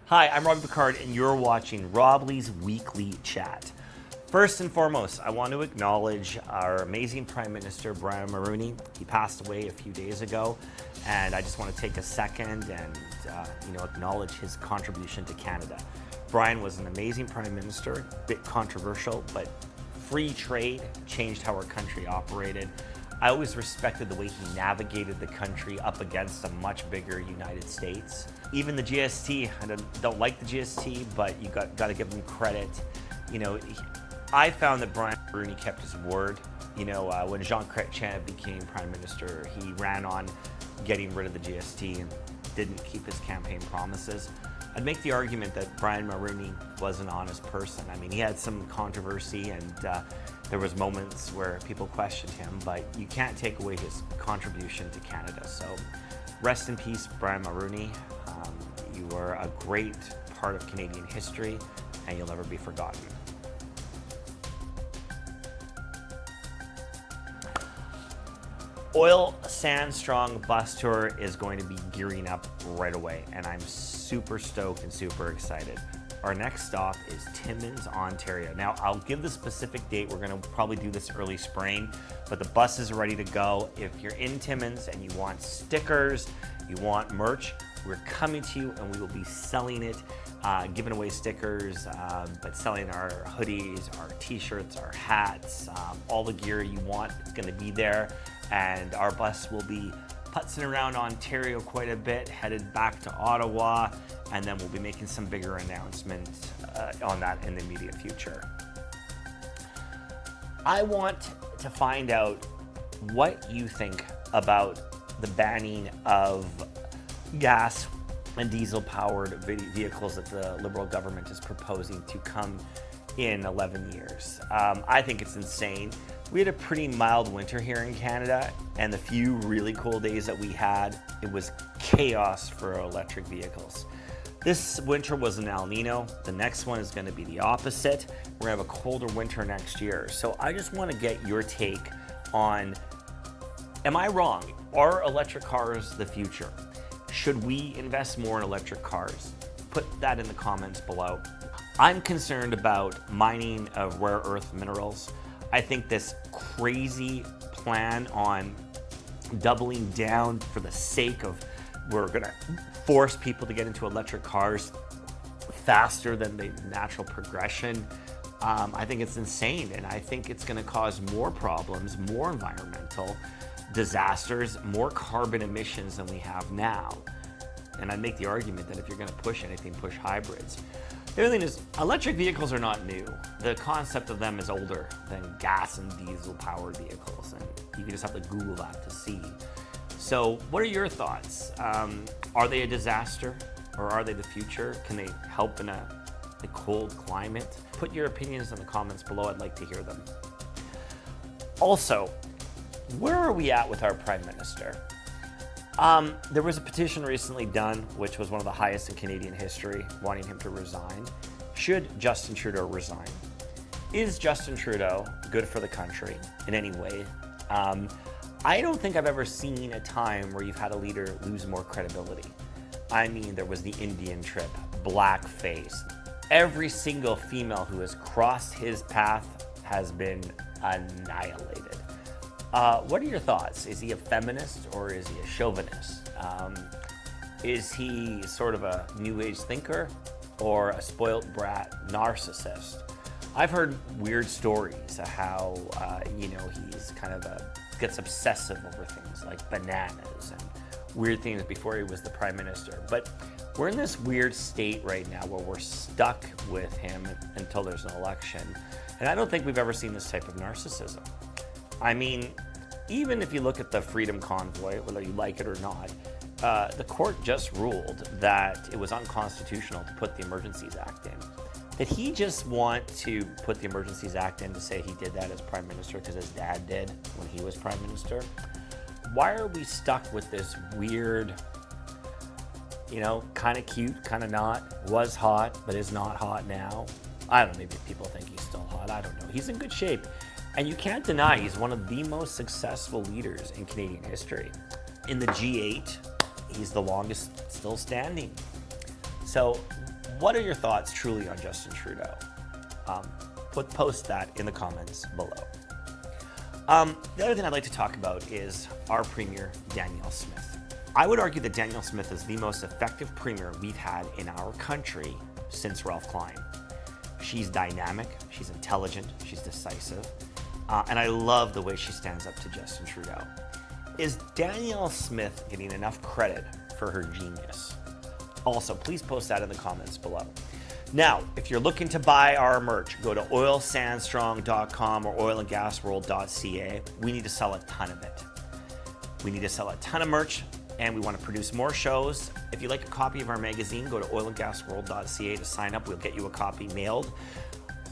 Hi, I'm Robbie Picard, and you're watching Robbie's Weekly Chat. First and foremost, I want to acknowledge our amazing Prime Minister Brian Mulroney. He passed away a few days ago, and I just want to take a second and acknowledge his contribution to Canada. Brian was an amazing Prime Minister, a bit controversial, but free trade changed how our country operated. I always respected the way he navigated the country up against a much bigger United States. Even the GST, I don't like the GST, but you got to give him credit. I found that Brian Mulroney kept his word. When Jean Chrétien became Prime Minister, he ran on getting rid of the GST and didn't keep his campaign promises. I'd make the argument that Brian Mulroney was an honest person. I mean, he had some controversy and there was moments where people questioned him, but you can't take away his contribution to Canada. So rest in peace, Brian Mulroney. You were a great part of Canadian history and you'll never be forgotten. Oil Sands Strong bus tour is going to be gearing up right away, and I'm super stoked and super excited. Our next stop is Timmins, Ontario. Now, I'll give the specific date. We're going to probably do this early spring, but the bus is ready to go. If you're in Timmins and you want stickers, you want merch, we're coming to you and we will be selling it, giving away stickers, but selling our hoodies, our t-shirts, our hats, all the gear you want is going to be there. And our bus will be putzing around Ontario quite a bit, headed back to Ottawa, and then we'll be making some bigger announcements on that in the immediate future. I want to find out what you think about the banning of gas and diesel-powered vehicles that the Liberal government is proposing to come in 11 years. I think it's insane. We had a pretty mild winter here in Canada, and the few really cool days that we had, it was chaos for electric vehicles. This winter was an El Nino. The next one is going to be the opposite. We're going to have a colder winter next year. So I just want to get your take on, am I wrong? Are electric cars the future? Should we invest more in electric cars? Put that in the comments below. I'm concerned about mining of rare earth minerals. I think this crazy plan on doubling down for the sake of we're gonna force people to get into electric cars faster than the natural progression, I think it's insane, and I think it's gonna cause more problems, more environmental disasters, more carbon emissions than we have now. And I make the argument that if you're gonna push anything, push hybrids. The other thing is, electric vehicles are not new. The concept of them is older than gas and diesel powered vehicles, and you can just have to Google that to see. So what are your thoughts? Are they a disaster or are they the future? Can they help in a cold climate? Put your opinions in the comments below. I'd like to hear them. Also, where are we at with our Prime Minister? There was a petition recently done, which was one of the highest in Canadian history, wanting him to resign. Should Justin Trudeau resign? Is Justin Trudeau good for the country in any way? I don't think I've ever seen a time where you've had a leader lose more credibility. I mean, there was the Indian trip, blackface. Every single female who has crossed his path has been annihilated. What are your thoughts? Is he a feminist or is he a chauvinist? Is he sort of a new age thinker or a spoiled brat narcissist? I've heard weird stories of how, he's kind of gets obsessive over things like bananas and weird things before he was the Prime Minister. But we're in this weird state right now where we're stuck with him until there's an election. And I don't think we've ever seen this type of narcissism. I mean, even if you look at the Freedom Convoy, whether you like it or not, the court just ruled that it was unconstitutional to put the Emergencies Act in. Did he just want to put the Emergencies Act in to say he did that as Prime Minister because his dad did when he was Prime Minister? Why are we stuck with this weird, kind of cute, kind of not, was hot, but is not hot now? I don't know, maybe people think he's still hot, I don't know. He's in good shape. And you can't deny he's one of the most successful leaders in Canadian history. In the G8, he's the longest still standing. So What are your thoughts truly on Justin Trudeau? Post that in the comments below. The other thing I'd like to talk about is our Premier, Danielle Smith. I would argue that Danielle Smith is the most effective Premier we've had in our country since Ralph Klein. She's dynamic, she's intelligent, she's decisive, and I love the way she stands up to Justin Trudeau. Is Danielle Smith getting enough credit for her genius? Also, please post that in the comments below. Now, if you're looking to buy our merch, go to oilsandstrong.com or oilandgasworld.ca. We need to sell a ton of it. We need to sell a ton of merch, and we want to produce more shows. If you'd like a copy of our magazine, go to oilandgasworld.ca to sign up. We'll get you a copy mailed.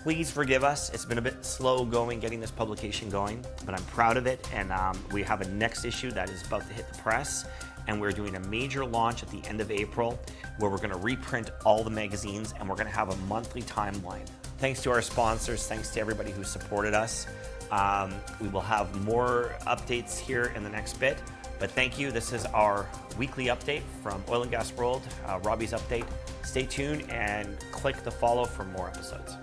Please forgive us. It's been a bit slow going, getting this publication going, but I'm proud of it. And we have a next issue that is about to hit the press. And we're doing a major launch at the end of April where we're going to reprint all the magazines and we're going to have a monthly timeline. Thanks to our sponsors, thanks to everybody who supported us. We will have more updates here in the next bit, but thank you. This is our weekly update from Oil and Gas World, Robbie's update. Stay tuned and click the follow for more episodes.